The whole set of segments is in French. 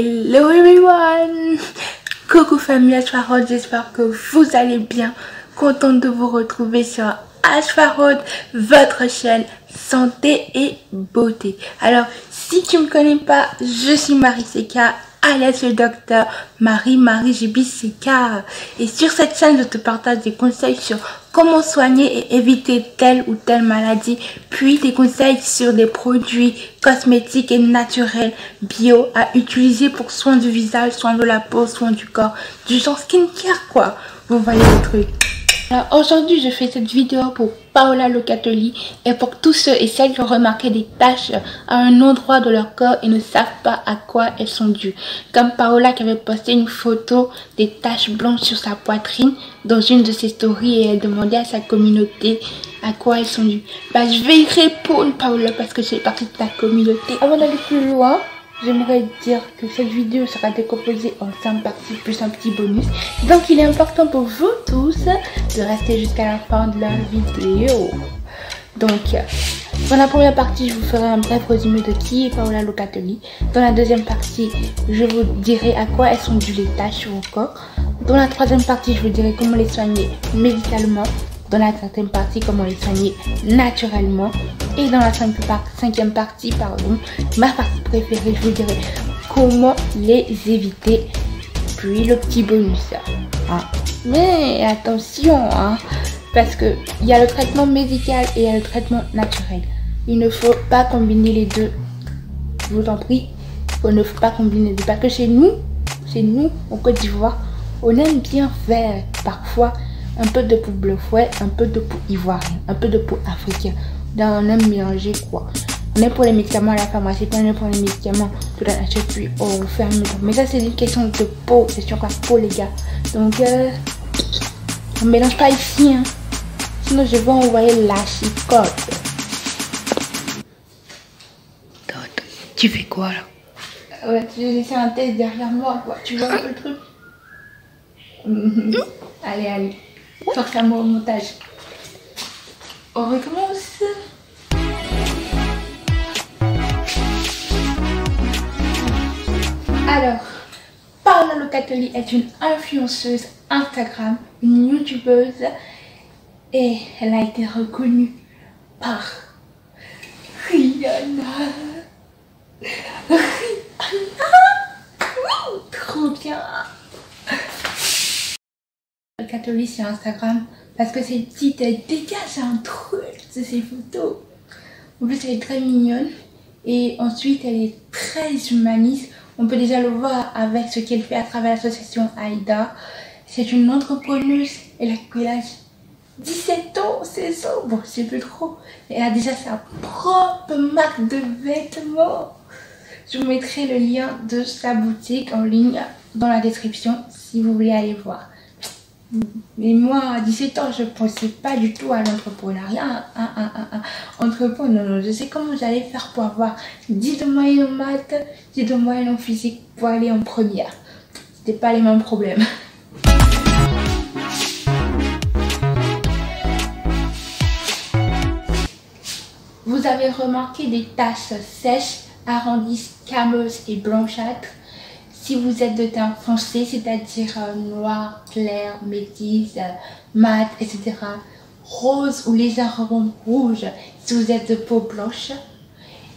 Hello everyone! Coucou famille Ashfarod, j'espère que vous allez bien. Contente de vous retrouver sur Ashfarod, votre chaîne santé et beauté. Alors, si tu me connais pas, je suis Marie Seka, alias le docteur Marie JB Seka. Et sur cette chaîne, je te partage des conseils sur comment soigner et éviter telle ou telle maladie, puis des conseils sur des produits cosmétiques et naturels bio à utiliser pour soin du visage, soin de la peau, soin du corps, du genre skincare quoi. Vous voyez le truc. Alors aujourd'hui je fais cette vidéo pour Paola Locatelli et pour tous ceux et celles qui ont remarqué des taches à un endroit de leur corps et ne savent pas à quoi elles sont dues. Comme Paola qui avait posté une photo des taches blanches sur sa poitrine dans une de ses stories et elle demandait à sa communauté à quoi elles sont dues. Bah, je vais y répondre Paola parce que j'ai partie de ta communauté. Avant d'aller plus loin, j'aimerais dire que cette vidéo sera décomposée en 5 parties plus un petit bonus. Donc il est important pour vous tous de rester jusqu'à la fin de la vidéo. Donc dans la première partie, je vous ferai un bref résumé de qui est Paola Locatelli. Dans la deuxième partie, je vous dirai à quoi elles sont dues les taches sur vos corps. Dans la troisième partie, je vous dirai comment les soigner médicalement. Dans la quatrième partie, comment les soigner naturellement. Et dans la cinquième partie, ma partie préférée, je vous dirai comment les éviter. Puis le petit bonus. Hein. Mais attention, hein, parce qu'il y a le traitement médical et il y a le traitement naturel. Il ne faut pas combiner les deux. Je vous en prie, il ne faut pas combiner les deux. Parce que chez nous, en Côte d'Ivoire, on aime bien faire parfois un peu de peau bleu fouet, un peu de peau ivoirienne, un peu de peau africaine. On aime mélanger quoi. On est pour les médicaments à la pharmacie, puis on est pour les médicaments de la nature, puis on fait un mélange. Mais ça c'est une question de peau, c'est sur la peau les gars. Donc on mélange pas ici hein. Sinon je vais envoyer la chicotte. Tu fais quoi là? Ouais, tu laisses un test derrière moi quoi. Tu vois un peu le truc? Allez. Force à moi au montage. On recommence. Alors, Paola Locatelli est une influenceuse Instagram, une youtubeuse et elle a été reconnue par Rihanna. Trop bien. Locatelli sur Instagram parce que cette petite elle dégage un truc de ses photos. En plus elle est très mignonne et ensuite elle est très humaniste. On peut déjà le voir avec ce qu'elle fait à travers l'association Aïda. C'est une entrepreneuse, elle a quel âge? 17 ans, 16 ans, bon c'est plus trop. Elle a déjà sa propre marque de vêtements. Je vous mettrai le lien de sa boutique en ligne dans la description si vous voulez aller voir. Mais moi, à 17 ans, je ne pensais pas du tout à l'entrepreneuriat. Entreprendre, non, je sais comment j'allais faire pour avoir 10 de moyenne en maths, 10 de moyenne en physique pour aller en première. C'était pas les mêmes problèmes. Vous avez remarqué des taches sèches, arrondies, cameuses et blanchâtres. Si vous êtes de teint foncé, c'est-à-dire noir, clair, métis, mat, etc. Rose ou légèrement rouge, si vous êtes de peau blanche.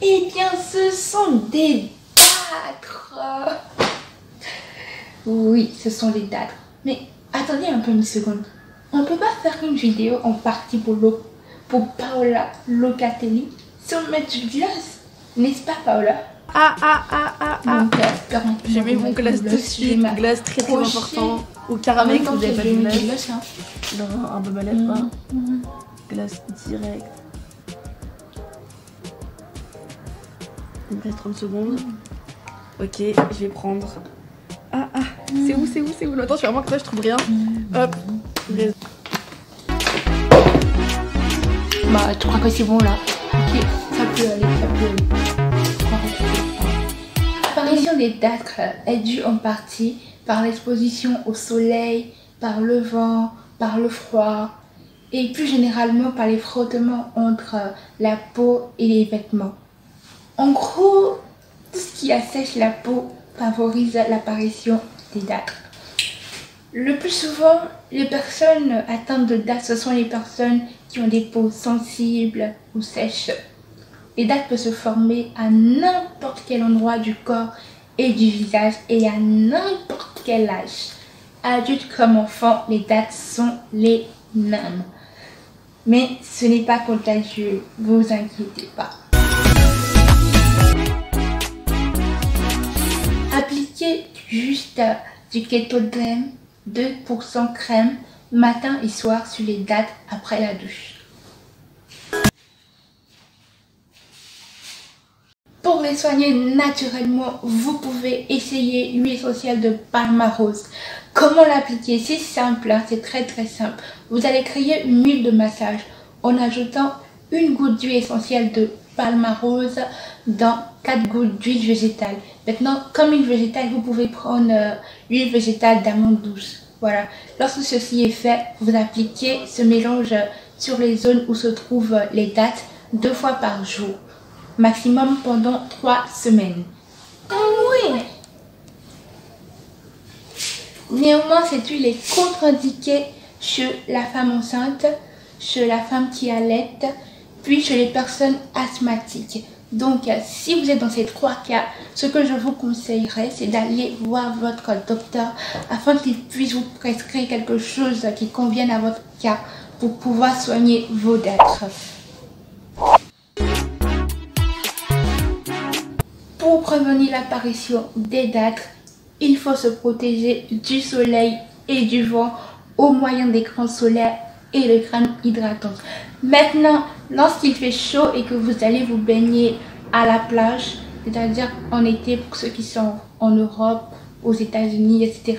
Eh bien, ce sont des dâtres. Oui, ce sont des dâtres. Mais attendez un peu une seconde. On ne peut pas faire une vidéo en partie pour Paola Locatelli sans mettre du glace. N'est-ce pas, Paola? J'ai mis mon glace dessus, glace très important. Au caramel quand vous n'avez pas de glace. Non, un peu ma lèvre. Glace direct. Il me reste 30 secondes. Ok, je vais prendre. C'est où? Attends, je fais vraiment que ça, je trouve rien. Hop. Bah, tu crois que c'est bon là? Ok, ça peut aller. L'apparition des dâtres est due en partie par l'exposition au soleil, par le vent, par le froid et plus généralement par les frottements entre la peau et les vêtements. En gros, tout ce qui assèche la peau favorise l'apparition des dartres. Le plus souvent, les personnes atteintes de dartres, ce sont les personnes qui ont des peaux sensibles ou sèches. Les dartres peuvent se former à n'importe quel endroit du corps et du visage et à n'importe quel âge. Adultes comme enfants, les dartres sont les mêmes. Mais ce n'est pas contagieux, vous inquiétez pas. Appliquez juste du Ketodrem 2% crème matin et soir sur les dartres après la douche. Pour les soigner naturellement, vous pouvez essayer l'huile essentielle de Palmarose. Comment l'appliquer? C'est simple, hein, c'est très simple. Vous allez créer une huile de massage en ajoutant une goutte d'huile essentielle de Palmarose dans 4 gouttes d'huile végétale. Maintenant, comme huile végétale, vous pouvez prendre l'huile végétale d'amande douce. Voilà. Lorsque ceci est fait, vous appliquez ce mélange sur les zones où se trouvent les dartres 2 fois par jour. Maximum pendant 3 semaines. Oui. Néanmoins, cette huile est contre-indiquée chez la femme enceinte, chez la femme qui allaite, puis chez les personnes asthmatiques. Donc, si vous êtes dans ces 3 cas, ce que je vous conseillerais, c'est d'aller voir votre docteur afin qu'il puisse vous prescrire quelque chose qui convienne à votre cas pour pouvoir soigner vos dartres. Pour prévenir l'apparition des dartres, il faut se protéger du soleil et du vent au moyen des crèmes solaires et de crèmes hydratantes. Maintenant, lorsqu'il fait chaud et que vous allez vous baigner à la plage, c'est-à-dire en été pour ceux qui sont en Europe, aux États-Unis, etc.,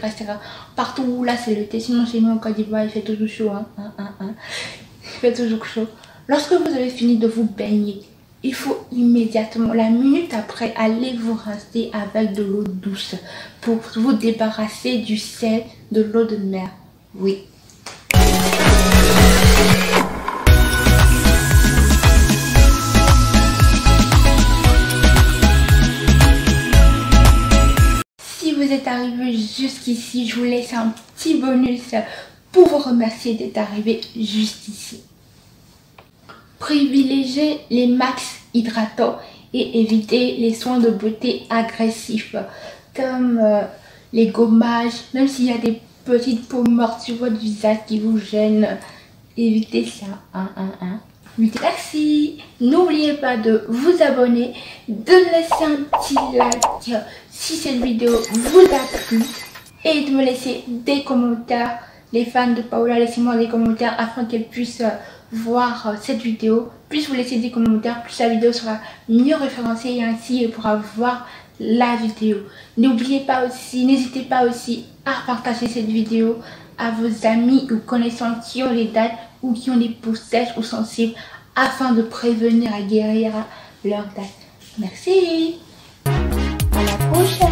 partout où là c'est l'été, sinon chez nous en Côte d'Ivoire il fait toujours chaud, il fait toujours chaud. Lorsque vous avez fini de vous baigner, il faut immédiatement, la minute après, aller vous rincer avec de l'eau douce pour vous débarrasser du sel de l'eau de mer. Oui. Si vous êtes arrivé jusqu'ici, je vous laisse un petit bonus pour vous remercier d'être arrivé juste ici. Privilégiez les max hydratants et évitez les soins de beauté agressifs comme les gommages, même s'il y a des petites peaux mortes sur votre visage qui vous gênent, évitez ça. Merci. N'oubliez pas de vous abonner, de laisser un petit like si cette vidéo vous a plu et de me laisser des commentaires. Les fans de Paola, laissez-moi des commentaires afin qu'elle puisse voir cette vidéo. Plus vous laissez des commentaires, plus la vidéo sera mieux référencée et ainsi elle pourra voir la vidéo. N'oubliez pas aussi, n'hésitez pas aussi à partager cette vidéo à vos amis ou connaissances qui ont les dartres ou qui ont des peaux sèches ou sensibles afin de prévenir et guérir leurs dartres. Merci. À la prochaine.